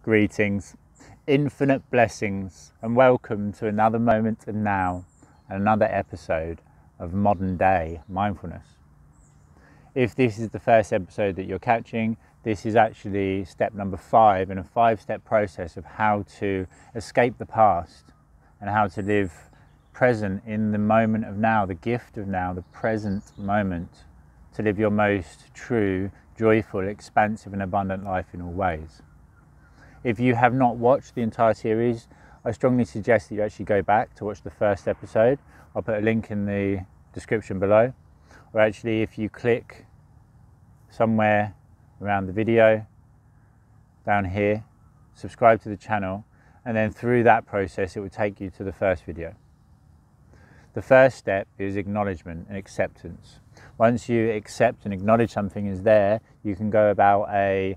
Greetings, infinite blessings, and welcome to another moment and now, and another episode of modern day mindfulness. If this is the first episode that you're catching, this is actually step number 5 in a 5-step process of how to escape the past and how to live present in the moment of now, the gift of now, the present moment, to live your most true, joyful, expansive and abundant life in all ways. If you have not watched the entire series, I strongly suggest that you actually go back to watch the first episode. I'll put a link in the description below. Or actually, if you click somewhere around the video, down here, subscribe to the channel, and then through that process it will take you to the first video. The first step is acknowledgement and acceptance. Once you accept and acknowledge something is there, you can go about a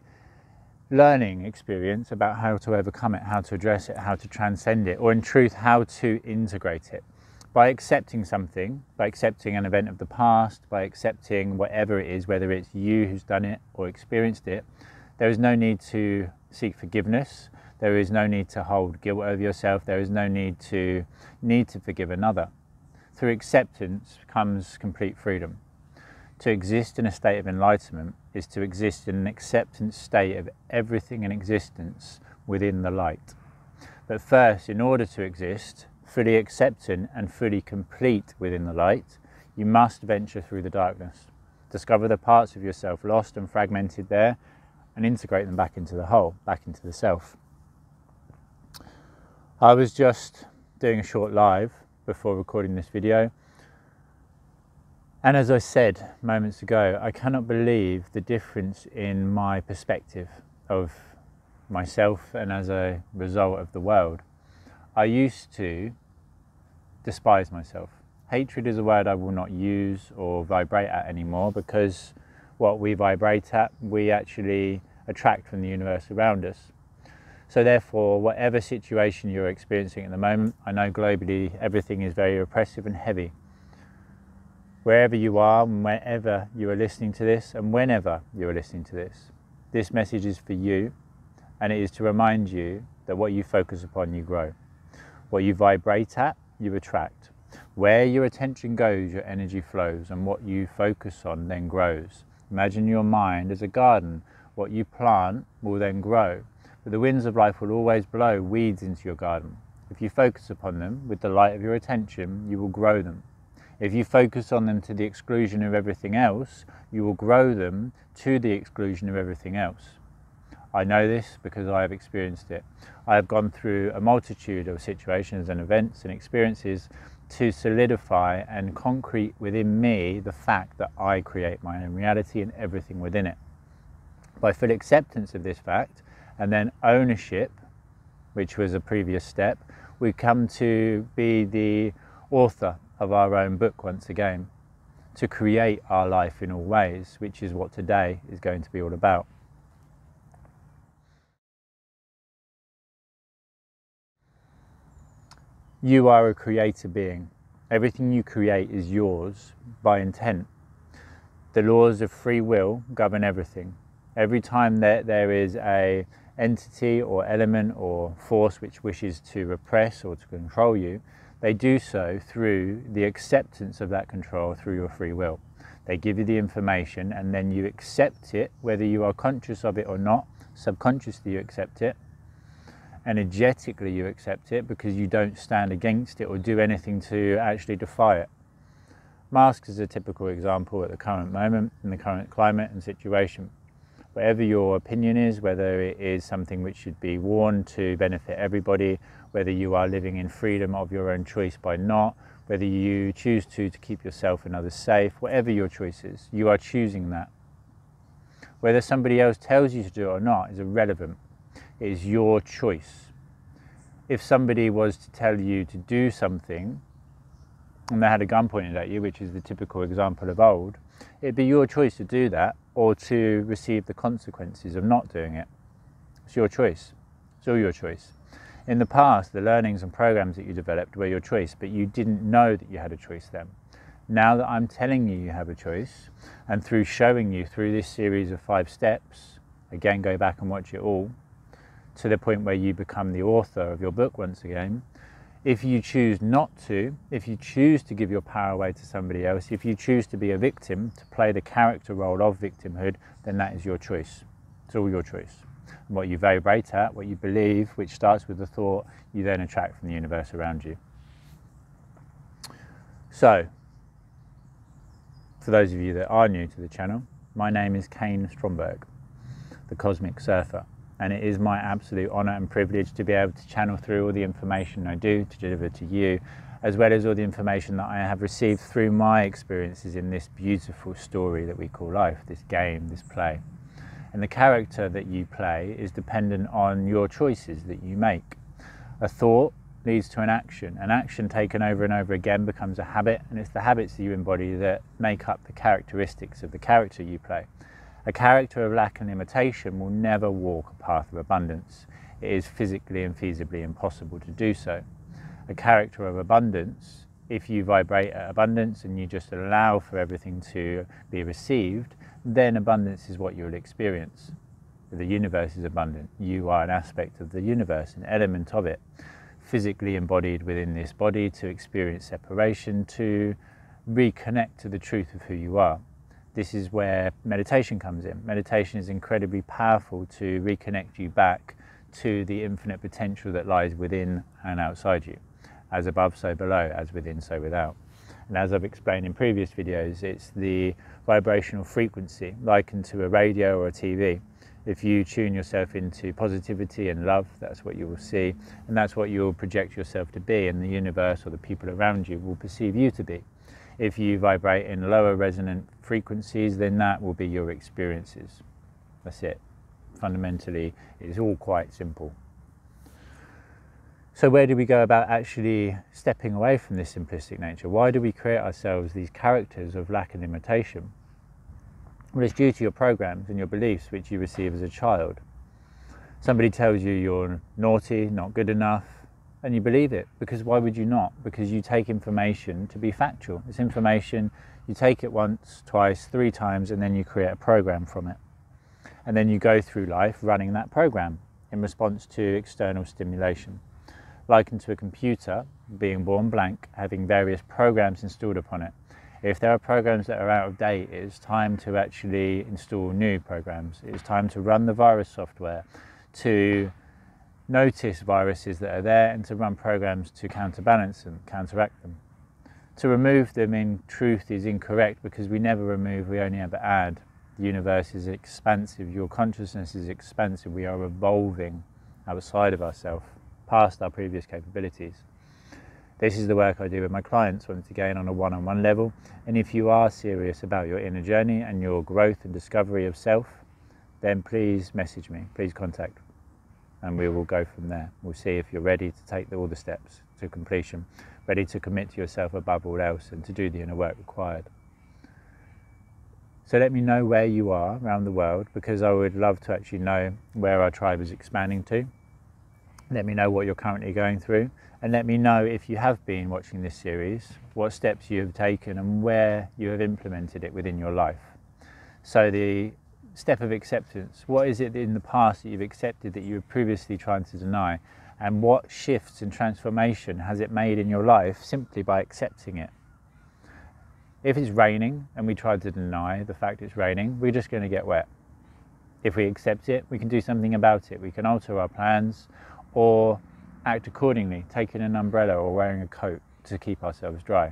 learning experience about how to overcome it, how to address it, how to transcend it, or in truth, how to integrate it. By accepting something, by accepting an event of the past, by accepting whatever it is, whether it's you who's done it or experienced it, there is no need to seek forgiveness. There is no need to hold guilt over yourself. There is no need to forgive another. Through acceptance comes complete freedom. To exist in a state of enlightenment is to exist in an acceptance state of everything in existence within the light. But first, in order to exist, fully acceptant and fully complete within the light, you must venture through the darkness. Discover the parts of yourself lost and fragmented there and integrate them back into the whole, back into the self. I was just doing a short live before recording this video. And as I said moments ago, I cannot believe the difference in my perspective of myself and as a result of the world. I used to despise myself. Hatred is a word I will not use or vibrate at anymore, because what we vibrate at, we actually attract from the universe around us. So therefore, whatever situation you're experiencing at the moment, I know globally everything is very oppressive and heavy. Wherever you are, whenever you are listening to this, and whenever you are listening to this message is for you, and it is to remind you that what you focus upon, you grow. What you vibrate at, you attract. Where your attention goes, your energy flows, and what you focus on then grows. Imagine your mind as a garden. What you plant will then grow. But the winds of life will always blow weeds into your garden. If you focus upon them with the light of your attention, you will grow them. If you focus on them to the exclusion of everything else, you will grow them to the exclusion of everything else. I know this because I have experienced it. I have gone through a multitude of situations and events and experiences to solidify and concrete within me the fact that I create my own reality and everything within it. By full acceptance of this fact, and then ownership, which was a previous step, we come to be the author of our own book once again, to create our life in all ways, which is what today is going to be all about. You are a creator being. Everything you create is yours by intent. The laws of free will govern everything. Every time that there is an entity or element or force which wishes to repress or to control you, they do so through the acceptance of that control through your free will. They give you the information and then you accept it, whether you are conscious of it or not. Subconsciously you accept it. Energetically you accept it because you don't stand against it or do anything to actually defy it. Masks is a typical example at the current moment, in the current climate and situation. Whatever your opinion is, whether it is something which should be worn to benefit everybody, whether you are living in freedom of your own choice by not, whether you choose to keep yourself and others safe, whatever your choice is, you are choosing that. Whether somebody else tells you to do it or not is irrelevant. It is your choice. If somebody was to tell you to do something and they had a gun pointed at you, which is the typical example of old, it'd be your choice to do that or to receive the consequences of not doing it. It's your choice. It's all your choice. In the past, the learnings and programs that you developed were your choice, but you didn't know that you had a choice then. Now that I'm telling you you have a choice, and through showing you through this series of 5 steps, again go back and watch it all, to the point where you become the author of your book once again. If you choose not to, if you choose to give your power away to somebody else, if you choose to be a victim, to play the character role of victimhood, then that is your choice. It's all your choice. And what you vibrate at, what you believe, which starts with the thought, you then attract from the universe around you. So, for those of you that are new to the channel, my name is Kain, the Cosmic Surfer, and it is my absolute honour and privilege to be able to channel through all the information I do to deliver to you, as well as all the information that I have received through my experiences in this beautiful story that we call life, this game, this play. And the character that you play is dependent on your choices that you make. A thought leads to an action taken over and over again becomes a habit, and it's the habits that you embody that make up the characteristics of the character you play. A character of lack and limitation will never walk a path of abundance. It is physically and feasibly impossible to do so. A character of abundance, if you vibrate at abundance and you just allow for everything to be received, then abundance is what you'll experience. The universe is abundant. You are an aspect of the universe, an element of it, physically embodied within this body to experience separation, to reconnect to the truth of who you are. This is where meditation comes in. Meditation is incredibly powerful to reconnect you back to the infinite potential that lies within and outside you. As above, so below, as within, so without. And as I've explained in previous videos, it's the vibrational frequency likened to a radio or a TV. If you tune yourself into positivity and love, that's what you will see, and that's what you'll project yourself to be, and the universe or the people around you will perceive you to be. If you vibrate in lower resonant frequencies, then that will be your experiences. That's it. Fundamentally, it's all quite simple. So where do we go about actually stepping away from this simplistic nature? Why do we create ourselves these characters of lack and limitation? Well, it's due to your programs and your beliefs which you receive as a child. Somebody tells you you're naughty, not good enough, and you believe it. Because why would you not? Because you take information to be factual. It's information, you take it once, twice, 3 times, and then you create a program from it. And then you go through life running that program in response to external stimulation. Likened to a computer being born blank, having various programs installed upon it. If there are programs that are out of date, it is time to actually install new programs. It is time to run the virus software, to notice viruses that are there, and to run programs to counterbalance them, counteract them. To remove them, in truth, is incorrect, because we never remove, we only ever add. The universe is expansive, your consciousness is expansive, we are evolving outside of ourselves, past our previous capabilities. This is the work I do with my clients once again on a one-on-one level, and if you are serious about your inner journey and your growth and discovery of self, then please message me, please contact, and we will go from there. We'll see if you're ready to take all the steps to completion, ready to commit to yourself above all else and to do the inner work required. So let me know where you are around the world, because I would love to actually know where our tribe is expanding to. Let me know what you're currently going through, and let me know, if you have been watching this series, what steps you have taken and where you have implemented it within your life. So the step of acceptance, what is it in the past that you've accepted that you were previously trying to deny, and what shifts and transformation has it made in your life simply by accepting it? If it's raining and we try to deny the fact it's raining, we're just going to get wet. If we accept it, we can do something about it. We can alter our plans or act accordingly, taking an umbrella or wearing a coat to keep ourselves dry.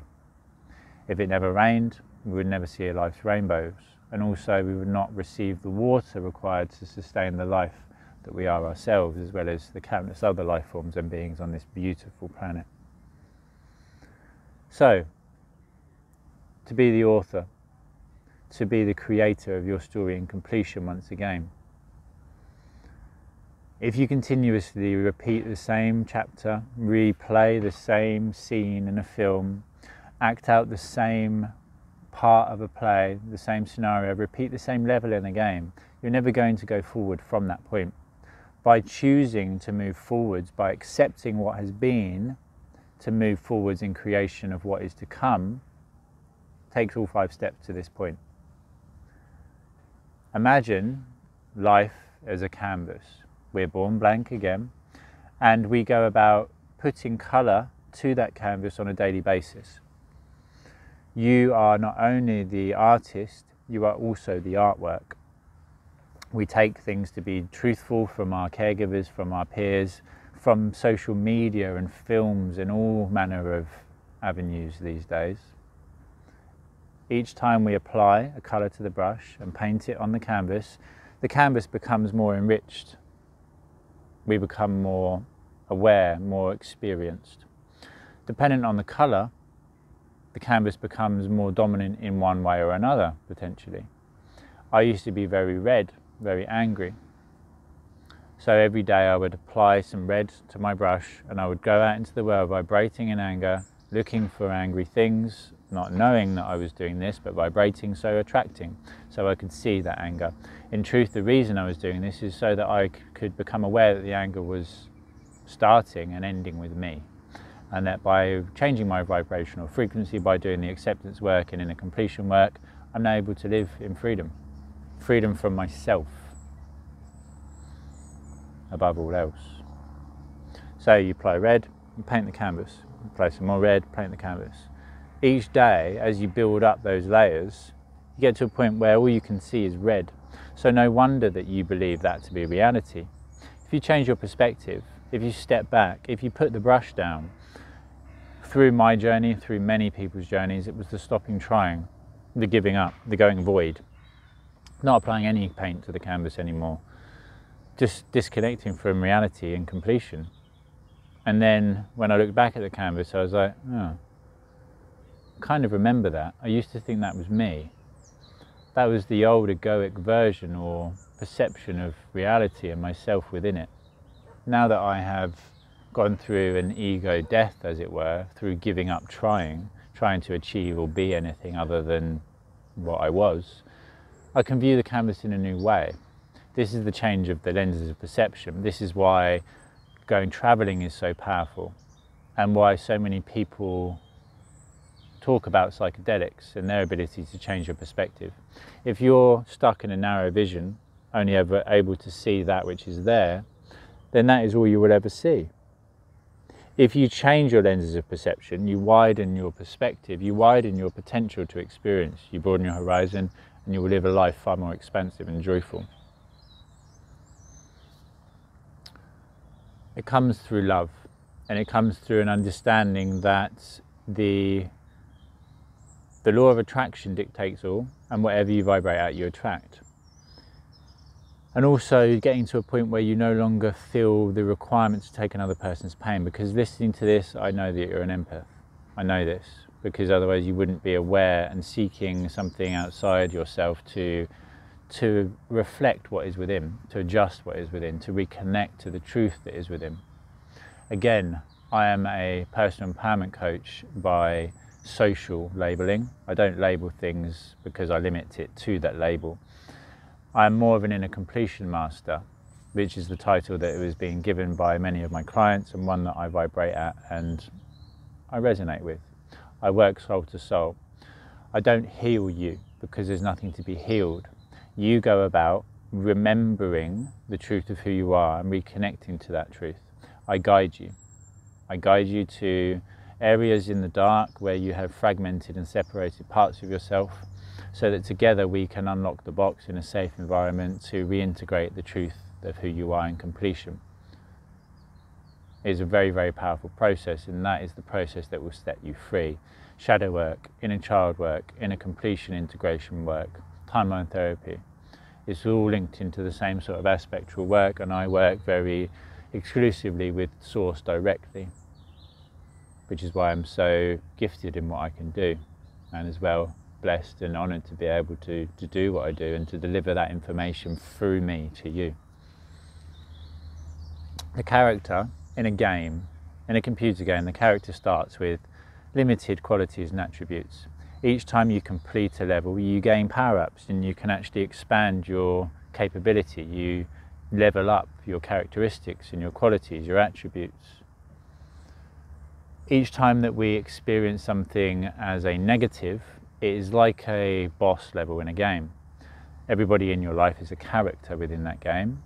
If it never rained, we would never see life's rainbows, and also we would not receive the water required to sustain the life that we are ourselves, as well as the countless other life forms and beings on this beautiful planet. So, to be the author, to be the creator of your story in completion once again. If you continuously repeat the same chapter, replay the same scene in a film, act out the same part of a play, the same scenario, repeat the same level in a game, you're never going to go forward from that point. By choosing to move forwards, by accepting what has been, to move forwards in creation of what is to come, takes all 5 steps to this point. Imagine life as a canvas. we're born blank again, and we go about putting colour to that canvas on a daily basis. You are not only the artist, you are also the artwork. We take things to be truthful from our caregivers, from our peers, from social media and films and all manner of avenues these days. Each time we apply a colour to the brush and paint it on the canvas becomes more enriched. We become more aware, more experienced. Dependent on the colour, the canvas becomes more dominant in one way or another, potentially. I used to be very red, very angry. So every day I would apply some red to my brush and I would go out into the world vibrating in anger, looking for angry things, not knowing that I was doing this, but vibrating, so attracting, so I could see that anger. In truth, the reason I was doing this is so that I could become aware that the anger was starting and ending with me. And that by changing my vibrational frequency, by doing the acceptance work and inner completion work, I'm now able to live in freedom. Freedom from myself, above all else. So you apply red, you paint the canvas. You apply some more red, paint the canvas. Each day, as you build up those layers, you get to a point where all you can see is red. So no wonder that you believe that to be reality. If you change your perspective, if you step back, if you put the brush down, through my journey, through many people's journeys, it was the stopping trying, the giving up, the going void. Not applying any paint to the canvas anymore. Just disconnecting from reality and completion. And then when I looked back at the canvas, I was like, oh, I kind of remember that. I used to think that was me. That was the old egoic version or perception of reality and myself within it. Now that I have gone through an ego death, as it were, through giving up trying to achieve or be anything other than what I was, I can view the canvas in a new way. This is the change of the lenses of perception. This is why going travelling is so powerful and why so many people talk about psychedelics and their ability to change your perspective. If you're stuck in a narrow vision, only ever able to see that which is there, then that is all you will ever see. If you change your lenses of perception, you widen your perspective, you widen your potential to experience, you broaden your horizon, and you will live a life far more expansive and joyful. It comes through love, and it comes through an understanding that the law of attraction dictates all, and whatever you vibrate at, you attract. And also getting to a point where you no longer feel the requirement to take another person's pain, because listening to this, I know that you're an empath. I know this, because otherwise you wouldn't be aware and seeking something outside yourself to reflect what is within, to adjust what is within, to reconnect to the truth that is within. Again, I am a personal empowerment coach by social labelling. I don't label things because I limit it to that label. I am more of an inner completion master, which is the title that was being given by many of my clients and one that I vibrate at and I resonate with. I work soul to soul. I don't heal you because there's nothing to be healed. You go about remembering the truth of who you are and reconnecting to that truth. I guide you. I guide you to areas in the dark where you have fragmented and separated parts of yourself, so that together we can unlock the box in a safe environment to reintegrate the truth of who you are in completion. It is a very, very powerful process, and that is the process that will set you free. Shadow work, inner child work, inner completion integration work, timeline therapy. It's all linked into the same sort of aspectual work, and I work very exclusively with Source directly, which is why I'm so gifted in what I can do, and as well blessed and honoured to be able to do what I do and to deliver that information through me to you. The character in a game, in a computer game, the character starts with limited qualities and attributes. Each time you complete a level, you gain power-ups and you can actually expand your capability. You level up your characteristics and your qualities, your attributes. Each time that we experience something as a negative, it is like a boss level in a game. Everybody in your life is a character within that game,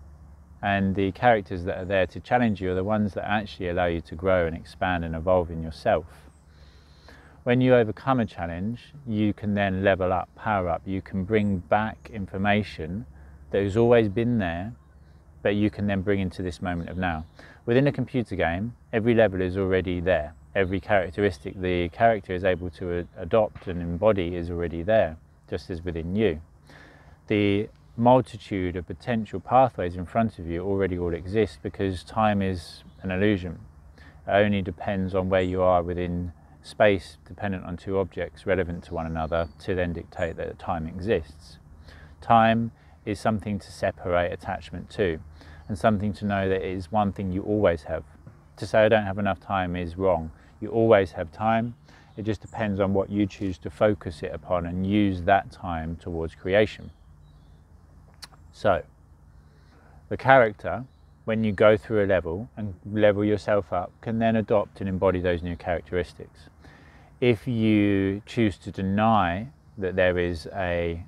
And the characters that are there to challenge you are the ones that actually allow you to grow and expand and evolve in yourself. When you overcome a challenge, you can then level up, power up. You can bring back information that has always been there, but you can then bring into this moment of now. Within a computer game, every level is already there. Every characteristic the character is able to adopt and embody is already there, just as within you. The multitude of potential pathways in front of you already all exist, because time is an illusion. It only depends on where you are within space, dependent on two objects relevant to one another, to then dictate that time exists. Time is something to separate attachment to, and something to know that it is one thing you always have. To say I don't have enough time is wrong. You always have time. It just depends on what you choose to focus it upon and use that time towards creation. So, the character, when you go through a level and level yourself up, can then adopt and embody those new characteristics. If you choose to deny that there is an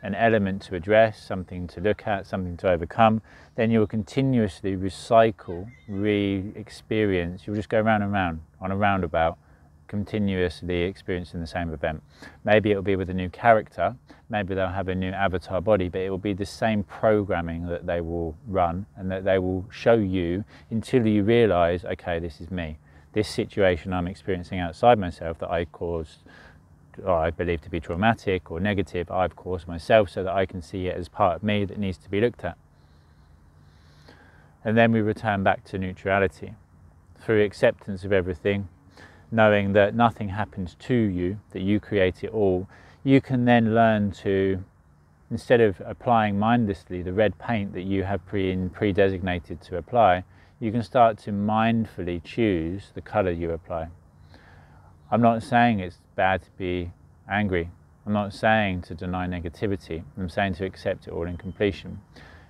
element to address, something to look at, something to overcome, then you'll continuously recycle, re-experience. You'll just go round and round on a roundabout, continuously experiencing the same event. Maybe it'll be with a new character, maybe they'll have a new avatar body, but it will be the same programming that they will run and that they will show you until you realise, okay, this is me. This situation I'm experiencing outside myself that I caused, or I believe to be traumatic or negative, I've caused myself, so that I can see it as part of me that needs to be looked at. And then we return back to neutrality through acceptance of everything, knowing that nothing happens to you, that you create it all. You can then learn to, instead of applying mindlessly the red paint that you have pre-designated to apply, you can start to mindfully choose the colour you apply. I'm not saying it's bad to be angry. I'm not saying to deny negativity. I'm saying to accept it all in completion.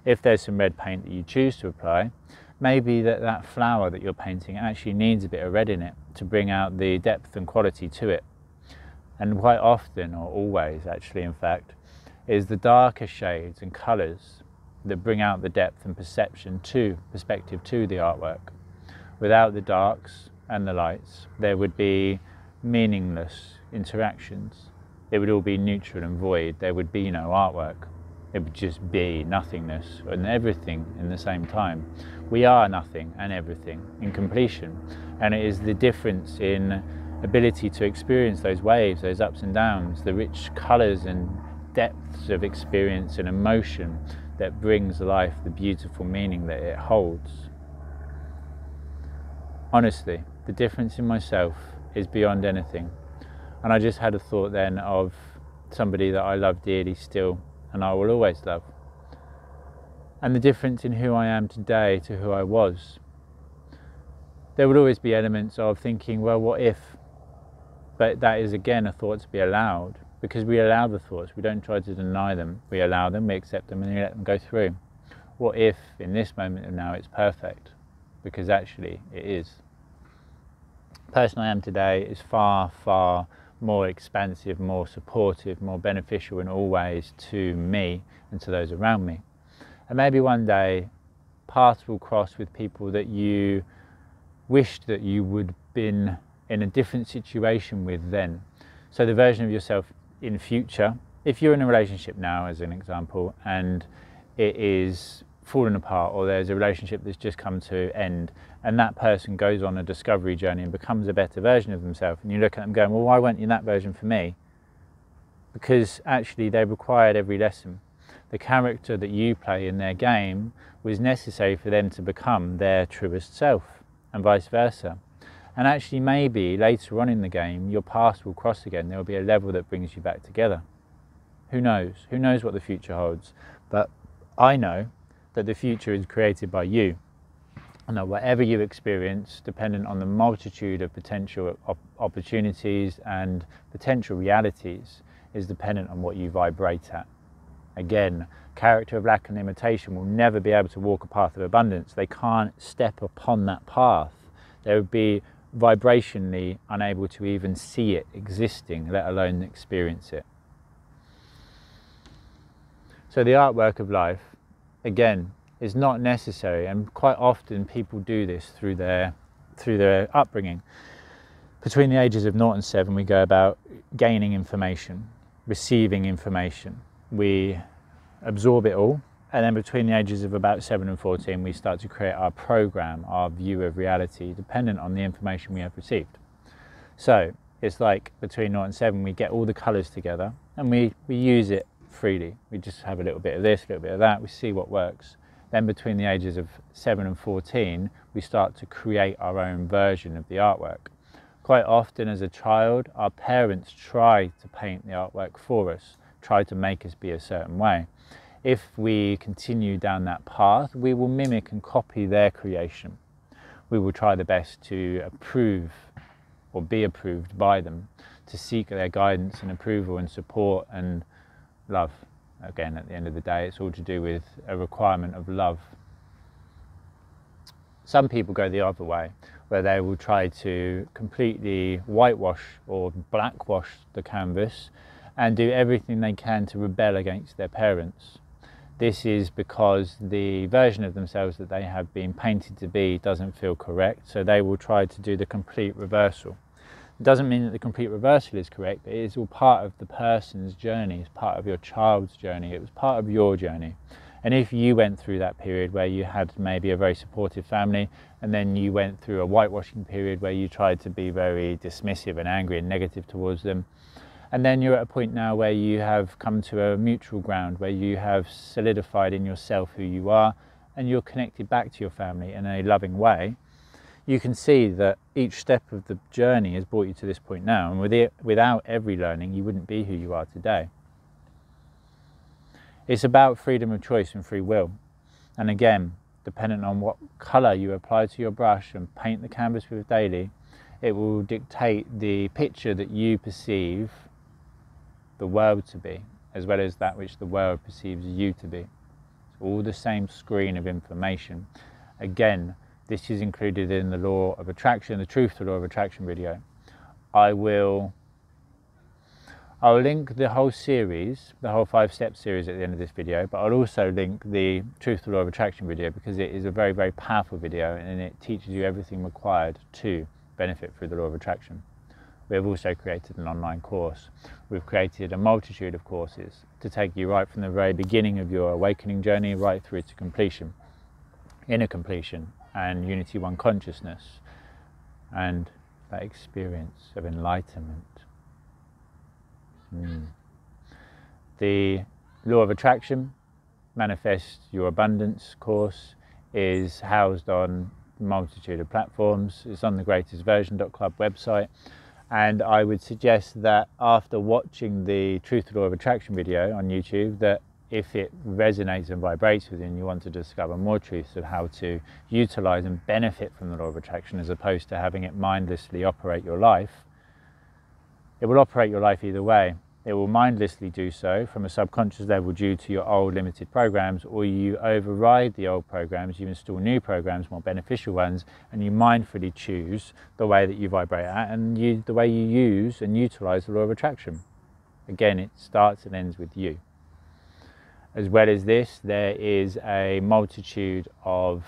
If there's some red paint that you choose to apply, maybe that flower that you're painting actually needs a bit of red in it to bring out the depth and quality to it. And quite often, or always actually in fact, is the darker shades and colours that bring out the depth and perception to, perspective to the artwork. Without the darks and the lights, there would be meaningless interactions. It would all be neutral and void. There would be no artwork. It would just be nothingness and everything in the same time. We are nothing and everything in completion, and it is the difference in ability to experience those waves, those ups and downs, the rich colours and depths of experience and emotion that brings life the beautiful meaning that it holds. Honestly, the difference in myself is beyond anything. And I just had a thought then of somebody that I love dearly still, and I will always love. And the difference in who I am today to who I was. There would always be elements of thinking, well, what if? But that is again a thought to be allowed, because we allow the thoughts. We don't try to deny them. We allow them, we accept them, and we let them go through. What if in this moment of now it's perfect? Because actually it is. The person I am today is far, far more expansive, more supportive, more beneficial in all ways to me and to those around me. And maybe one day paths will cross with people that you wished that you would have been in a different situation with then. So the version of yourself in future, if you're in a relationship now as an example and it is fallen apart, or there's a relationship that's just come to end, and that person goes on a discovery journey and becomes a better version of themselves, and you look at them going, well, why weren't you that version for me? Because actually they required every lesson. The character that you play in their game was necessary for them to become their truest self, and vice versa. And actually maybe later on in the game your paths will cross again. There will be a level that brings you back together. Who knows? Who knows what the future holds? But I know that the future is created by you, and that whatever you experience, dependent on the multitude of potential opportunities and potential realities, is dependent on what you vibrate at. Again, character of lack and limitation will never be able to walk a path of abundance. They can't step upon that path. They would be vibrationally unable to even see it existing, let alone experience it. So the artwork of life, again, is not necessary, and quite often people do this through their upbringing. Between the ages of 0 and 7 we go about gaining information, receiving information, we absorb it all, and then between the ages of about 7 and 14 we start to create our program, our view of reality, dependent on the information we have received. So it's like between 0 and 7 we get all the colours together and we use it freely. We just have a little bit of this, a little bit of that, we see what works. Then between the ages of 7 and 14 we start to create our own version of the artwork. Quite often as a child our parents try to paint the artwork for us, try to make us be a certain way. If we continue down that path we will mimic and copy their creation. We will try the best to approve or be approved by them, to seek their guidance and approval and support and love. Again, at the end of the day, it's all to do with a requirement of love. Some people go the other way, where they will try to completely whitewash or blackwash the canvas and do everything they can to rebel against their parents. This is because the version of themselves that they have been painted to be doesn't feel correct, so they will try to do the complete reversal. It doesn't mean that the complete reversal is correct, but it is all part of the person's journey, it's part of your child's journey, it was part of your journey. And if you went through that period where you had maybe a very supportive family, and then you went through a whitewashing period where you tried to be very dismissive and angry and negative towards them, and then you're at a point now where you have come to a mutual ground, where you have solidified in yourself who you are, and you're connected back to your family in a loving way, you can see that each step of the journey has brought you to this point now, and without every learning you wouldn't be who you are today. It's about freedom of choice and free will, and again, dependent on what colour you apply to your brush and paint the canvas with daily, it will dictate the picture that you perceive the world to be, as well as that which the world perceives you to be. It's all the same screen of information. Again, this is included in the law of attraction, the truth to law of attraction video. I'll link the whole series, the whole 5-step series at the end of this video, but I'll also link the truth to law of attraction video because it is a very, very powerful video and it teaches you everything required to benefit through the law of attraction. We have also created an online course. We've created a multitude of courses to take you right from the very beginning of your awakening journey right through to completion, inner completion, and Unity One consciousness, and that experience of enlightenment. The law of attraction, manifest your abundance course, is housed on a multitude of platforms. It's on the greatestversion.club website, and I would suggest that after watching the truth to law of attraction video on YouTube, that if it resonates and vibrates with you and you want to discover more truths of how to utilize and benefit from the law of attraction as opposed to having it mindlessly operate your life, it will operate your life either way. It will mindlessly do so from a subconscious level due to your old limited programs, or you override the old programs, you install new programs, more beneficial ones, and you mindfully choose the way that you vibrate at and the way you use and utilize the law of attraction. Again, it starts and ends with you. As well as this, there is a multitude of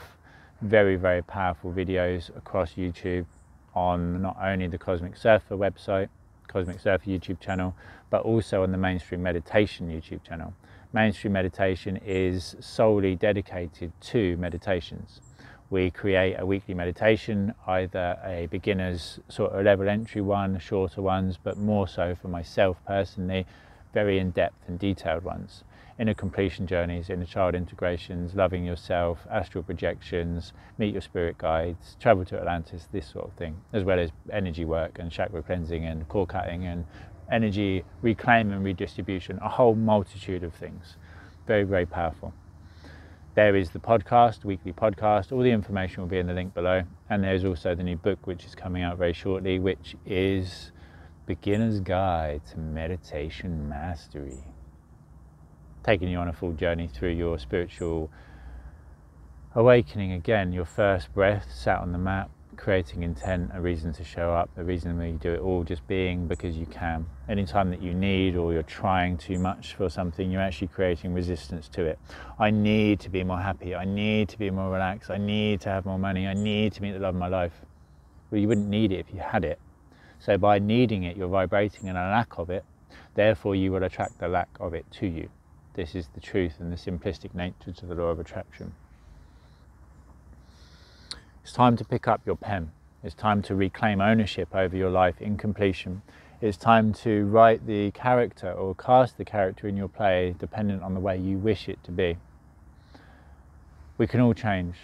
very, very powerful videos across YouTube on not only the Kosmic Surfer website, Kosmic Surfer YouTube channel, but also on the Mainstream Meditation YouTube channel. Mainstream Meditation is solely dedicated to meditations. We create a weekly meditation, either a beginner's sort of level entry one, shorter ones, but more so for myself personally, very in-depth and detailed ones. Inner completion journeys, inner child integrations, loving yourself, astral projections, meet your spirit guides, travel to Atlantis, this sort of thing, as well as energy work and chakra cleansing and core cutting and energy reclaim and redistribution, a whole multitude of things. Very, very powerful. There is the podcast, weekly podcast, all the information will be in the link below, and there's also the new book which is coming out very shortly, which is Beginner's Guide to Meditation Mastery. Taking you on a full journey through your spiritual awakening again, your first breath, sat on the mat, creating intent, a reason to show up, the reason that you do it all, just being because you can. Anytime that you need or you're trying too much for something, you're actually creating resistance to it. I need to be more happy, I need to be more relaxed, I need to have more money, I need to meet the love of my life. Well, you wouldn't need it if you had it. So by needing it, you're vibrating in a lack of it, therefore you will attract the lack of it to you. This is the truth and the simplistic nature to the law of attraction. It's time to pick up your pen. It's time to reclaim ownership over your life in completion. It's time to write the character or cast the character in your play dependent on the way you wish it to be. We can all change,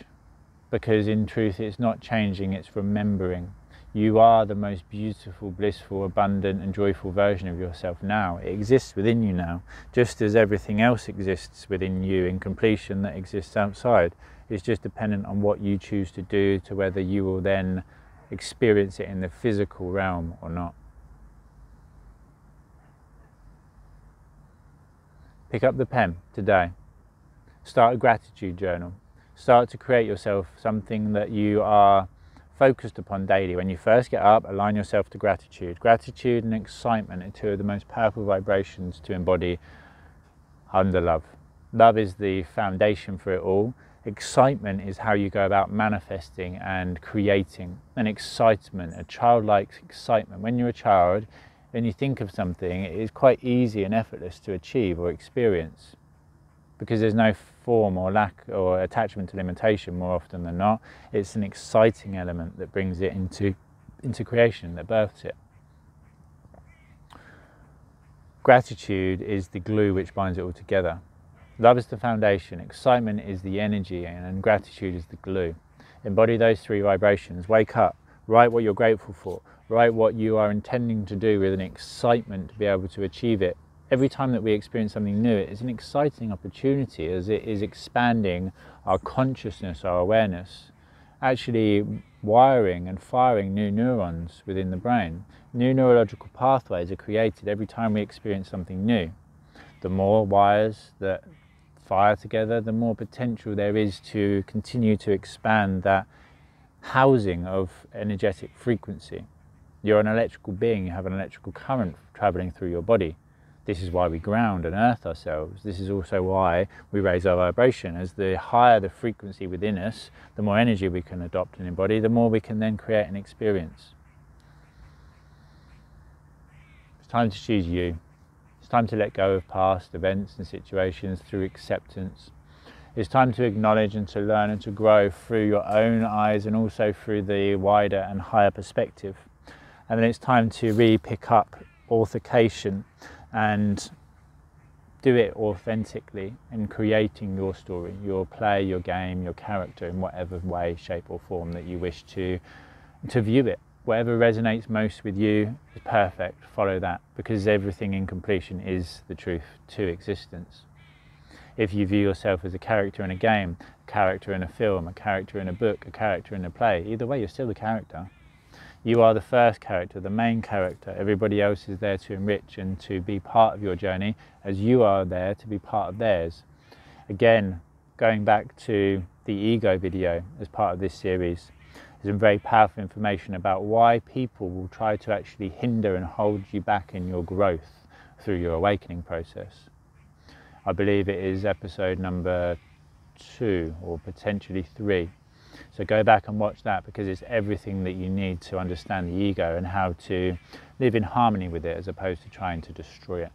because in truth it's not changing, it's remembering. You are the most beautiful, blissful, abundant and joyful version of yourself now. It exists within you now, just as everything else exists within you in completion that exists outside. It's just dependent on what you choose to do, to whether you will then experience it in the physical realm or not. Pick up the pen today. Start a gratitude journal. Start to create yourself something that you are focused upon daily. When you first get up, align yourself to gratitude. Gratitude and excitement are two of the most powerful vibrations to embody under love. Love is the foundation for it all. Excitement is how you go about manifesting and creating. An excitement, a childlike excitement. When you're a child, when you think of something, it is quite easy and effortless to achieve or experience, because there's no form or lack or attachment to limitation more often than not. It's an exciting element that brings it into creation, that births it. Gratitude is the glue which binds it all together. Love is the foundation, excitement is the energy, and gratitude is the glue. Embody those three vibrations. Wake up, write what you're grateful for, write what you are intending to do with an excitement to be able to achieve it. Every time that we experience something new, it is an exciting opportunity, as it is expanding our consciousness, our awareness, actually wiring and firing new neurons within the brain. New neurological pathways are created every time we experience something new. The more wires that fire together, the more potential there is to continue to expand that housing of energetic frequency. You're an electrical being, you have an electrical current traveling through your body. This is why we ground and earth ourselves. This is also why we raise our vibration. As the higher the frequency within us, the more energy we can adopt and embody, the more we can then create an experience. It's time to choose you. It's time to let go of past events and situations through acceptance. It's time to acknowledge and to learn and to grow through your own eyes and also through the wider and higher perspective. And then it's time to re-pick up authentication and do it authentically in creating your story, your play, your game, your character in whatever way, shape or form that you wish to view it. Whatever resonates most with you is perfect, follow that, because everything in completion is the truth to existence. If you view yourself as a character in a game, a character in a film, a character in a book, a character in a play, either way you're still the character. You are the first character, the main character. Everybody else is there to enrich and to be part of your journey, as you are there to be part of theirs. Again, going back to the ego video as part of this series, there's some very powerful information about why people will try to actually hinder and hold you back in your growth through your awakening process. I believe it is episode number 2 or potentially 3. So go back and watch that, because it's everything that you need to understand the ego and how to live in harmony with it as opposed to trying to destroy it.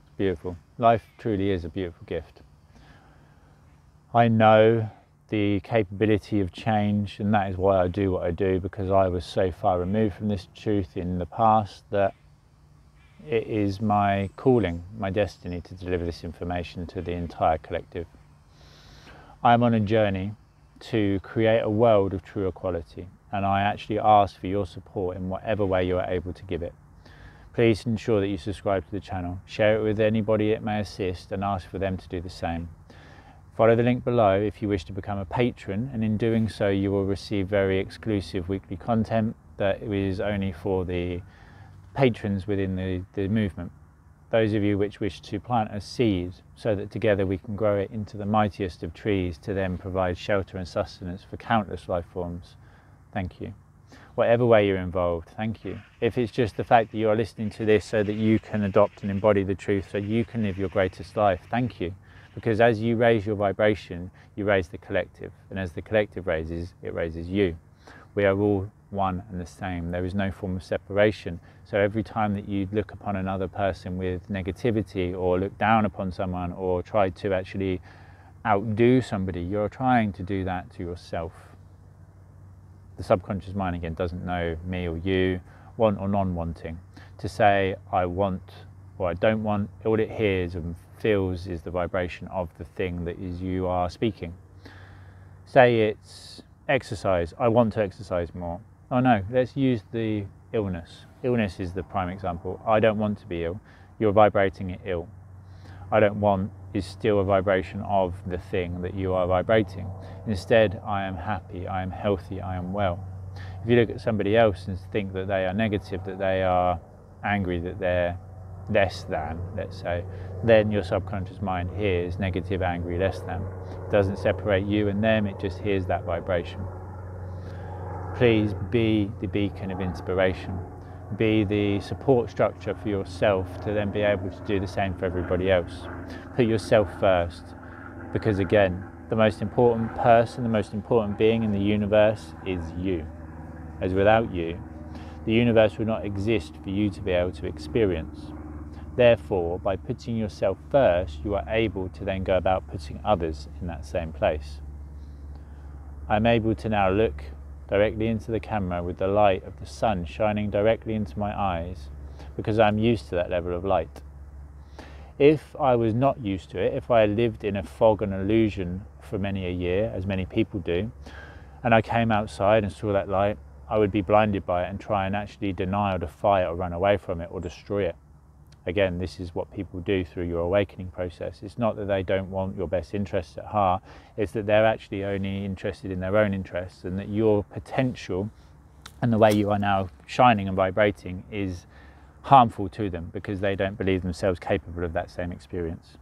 It's beautiful. Life truly is a beautiful gift. I know the capability of change, and that is why I do what I do, because I was so far removed from this truth in the past that it is my calling, my destiny to deliver this information to the entire collective. I'm on a journey to create a world of true equality, and I actually ask for your support in whatever way you are able to give it. Please ensure that you subscribe to the channel, share it with anybody it may assist, and ask for them to do the same. Follow the link below if you wish to become a patron, and in doing so you will receive very exclusive weekly content that is only for the patrons within the movement. those of you which wish to plant a seed so that together we can grow it into the mightiest of trees to then provide shelter and sustenance for countless life forms, thank you. Whatever way you're involved, thank you. If it's just the fact that you're listening to this so that you can adopt and embody the truth so you can live your greatest life, thank you. Because as you raise your vibration, you raise the collective. And as the collective raises, it raises you. We are all one and the same. There is no form of separation. So every time that you look upon another person with negativity or look down upon someone or try to actually outdo somebody, you're trying to do that to yourself. The subconscious mind, again, doesn't know me or you, want or non-wanting. To say I want or I don't want, all it hears and feels is the vibration of the thing that is you are speaking. Say it's exercise, I want to exercise more. Oh no, let's use the illness. Illness is the prime example. I don't want to be ill, you're vibrating it ill. I don't want is still a vibration of the thing that you are vibrating. Instead, I am happy, I am healthy, I am well. If you look at somebody else and think that they are negative, that they are angry, that they're less than, let's say, then your subconscious mind hears negative, angry, less than. It doesn't separate you and them, it just hears that vibration. Please be the beacon of inspiration. Be the support structure for yourself to then be able to do the same for everybody else. Put yourself first, because again, the most important person, the most important being in the universe is you. As without you, the universe would not exist for you to be able to experience. Therefore, by putting yourself first, you are able to then go about putting others in that same place. I'm able to now look directly into the camera with the light of the sun shining directly into my eyes because I'm used to that level of light. If I was not used to it, if I lived in a fog and illusion for many a year, as many people do, and I came outside and saw that light, I would be blinded by it and try and actually deny or defy it or run away from it or destroy it. Again, this is what people do through your awakening process. It's not that they don't want your best interests at heart, it's that they're actually only interested in their own interests, and that your potential and the way you are now shining and vibrating is harmful to them because they don't believe themselves capable of that same experience.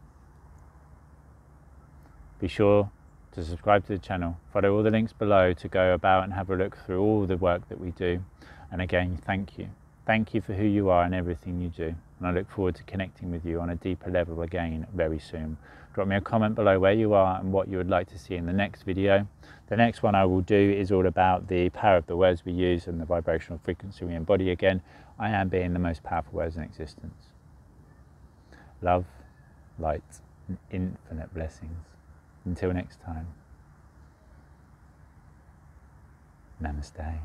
Be sure to subscribe to the channel, follow all the links below to go about and have a look through all the work that we do. And again, thank you. Thank you for who you are and everything you do. And I look forward to connecting with you on a deeper level again very soon. Drop me a comment below where you are and what you would like to see in the next video. The next one I will do is all about the power of the words we use and the vibrational frequency we embody. Again, I am being the most powerful words in existence. Love, light, and infinite blessings. Until next time. Namaste.